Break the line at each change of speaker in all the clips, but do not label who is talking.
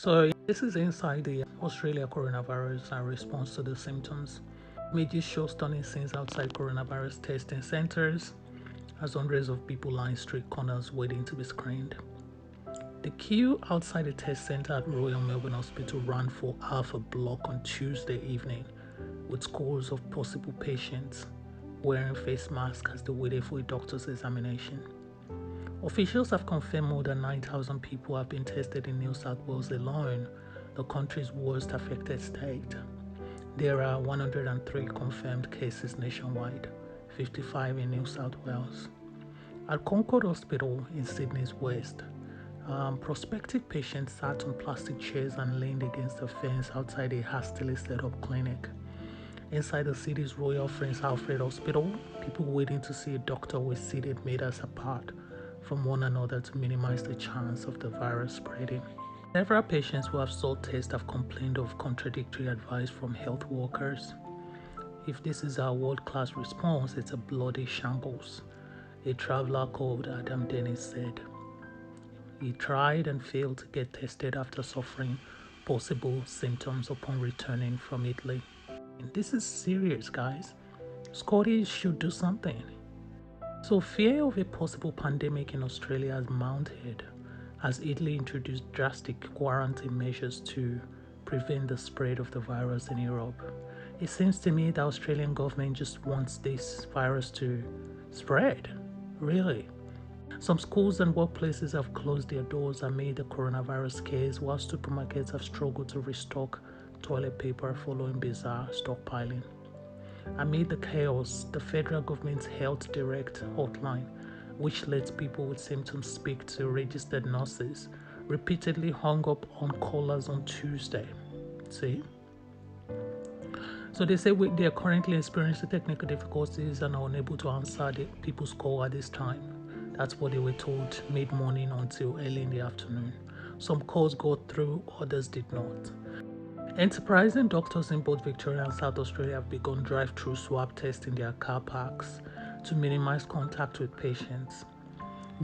So this is inside the Australia coronavirus and response to the symptoms. Media shows stunning scenes outside coronavirus testing centers as hundreds of people line street corners waiting to be screened. The queue outside the test center at Royal Melbourne Hospital ran for half a block on Tuesday evening, with scores of possible patients wearing face masks as they waited for a doctor's examination. Officials have confirmed more than 9,000 people have been tested in New South Wales alone, the country's worst affected state. There are 103 confirmed cases nationwide, 55 in New South Wales. At Concord Hospital in Sydney's West, prospective patients sat on plastic chairs and leaned against a fence outside a hastily set up clinic. Inside the city's Royal Prince Alfred Hospital, people waiting to see a doctor were seated meters apart from one another to minimize the chance of the virus spreading. Several patients who have sought tests have complained of contradictory advice from health workers. If this is our world-class response, it's a bloody shambles, a traveler called Adam Dennis said. He tried and failed to get tested after suffering possible symptoms upon returning from Italy. And this is serious, guys. Scotties should do something. So fear of a possible pandemic in Australia has mounted as Italy introduced drastic quarantine measures to prevent the spread of the virus in Europe. It seems to me the Australian government just wants this virus to spread, really. Some schools and workplaces have closed their doors amid the coronavirus scares, while supermarkets have struggled to restock toilet paper following bizarre stockpiling. Amid the chaos, the federal government's Health Direct hotline, which lets people with symptoms speak to registered nurses, repeatedly hung up on callers on Tuesday. See? So they say they are currently experiencing technical difficulties and are unable to answer the people's call at this time. That's what they were told mid-morning until early in the afternoon. Some calls got through, others did not. Enterprising doctors in both Victoria and South Australia have begun drive-through swab tests in their car parks to minimize contact with patients.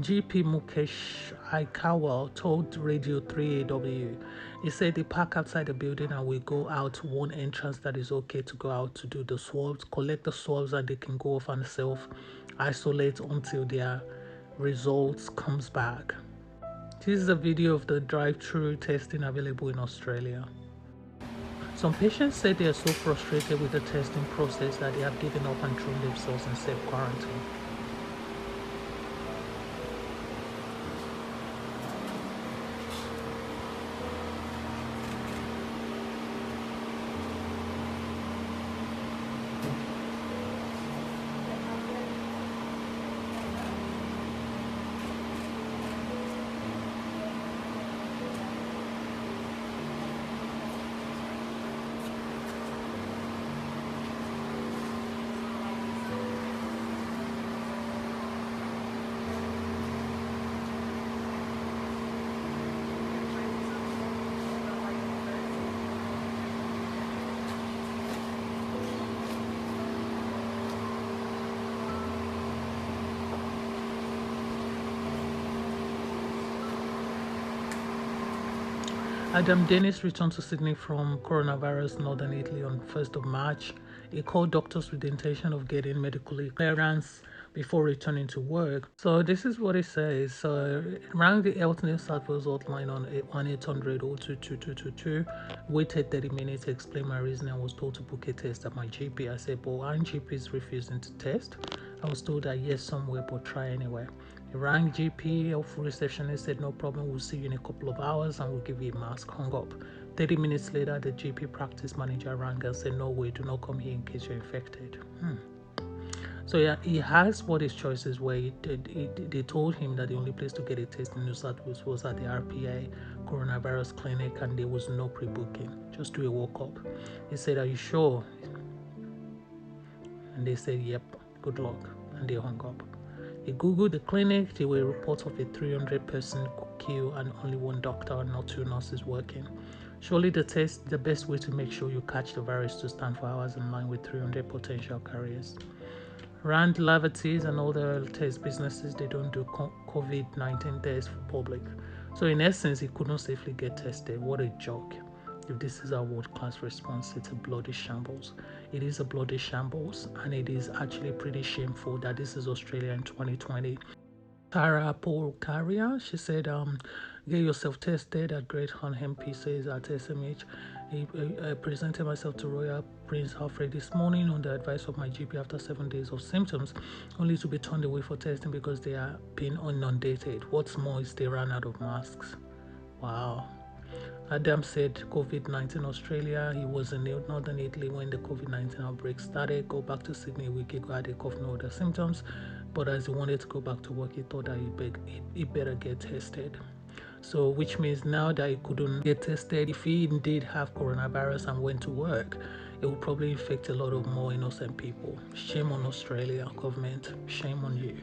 GP Mukesh Aikawal told Radio 3AW, he said they park outside the building and will go out one entrance that is okay to go out to do the swabs, collect the swabs, and they can go off and self-isolate until their results comes back. This is a video of the drive-through testing available in Australia. Some patients said they are so frustrated with the testing process that they have given up and thrown themselves in self-quarantine. Adam Dennis returned to Sydney from coronavirus Northern Italy on 1st of March. He called doctors with the intention of getting medical clearance before returning to work. So this is what it says. So it rang the Health New South Wales hotline on 1-800-022-2222. Waited 30 minutes to explain my reason and was told to book a test at my GP. I said, but aren't GPs refusing to test? I was told that yes, somewhere, but try anyway. He rang GP, of receptionist said, no problem, we'll see you in a couple of hours and we'll give you a mask. Hung up. 30 minutes later, the GP practice manager rang and said, no way, do not come here in case you're infected. So yeah, he has what his choices were. They told him that the only place to get a test in New South Wales was at the RPA coronavirus clinic and there was no pre-booking. Just do a walk-up. He said, are you sure? And they said, yep, good luck. And they hung up. He googled the clinic. There were reports of a 300-person queue and only one doctor and not two nurses working. Surely the test, the best way to make sure you catch the virus to stand for hours in line with 300 potential carriers. Rand Laverty's and other test businesses, they don't do COVID-19 tests for public. So in essence, he couldn't safely get tested. What a joke. If this is our world-class response, it's a bloody shambles. It is a bloody shambles, and it is actually pretty shameful that this is Australia in 2020. Tara Polkaria, she said, get yourself tested at Great Hornham says at SMH. I presented myself to Royal Prince Alfred this morning on the advice of my GP after 7 days of symptoms, only to be turned away for testing because they are being inundated. What's more is they ran out of masks. Wow. Adam said COVID-19 Australia. He was in northern Italy when the COVID-19 outbreak started. Go back to Sydney a week ago, had a cough, no other symptoms. But as he wanted to go back to work, he thought that he better get tested. So which means now that he couldn't get tested, if he indeed have coronavirus and went to work, it will probably infect a lot of more innocent people. Shame on Australia government. Shame on you.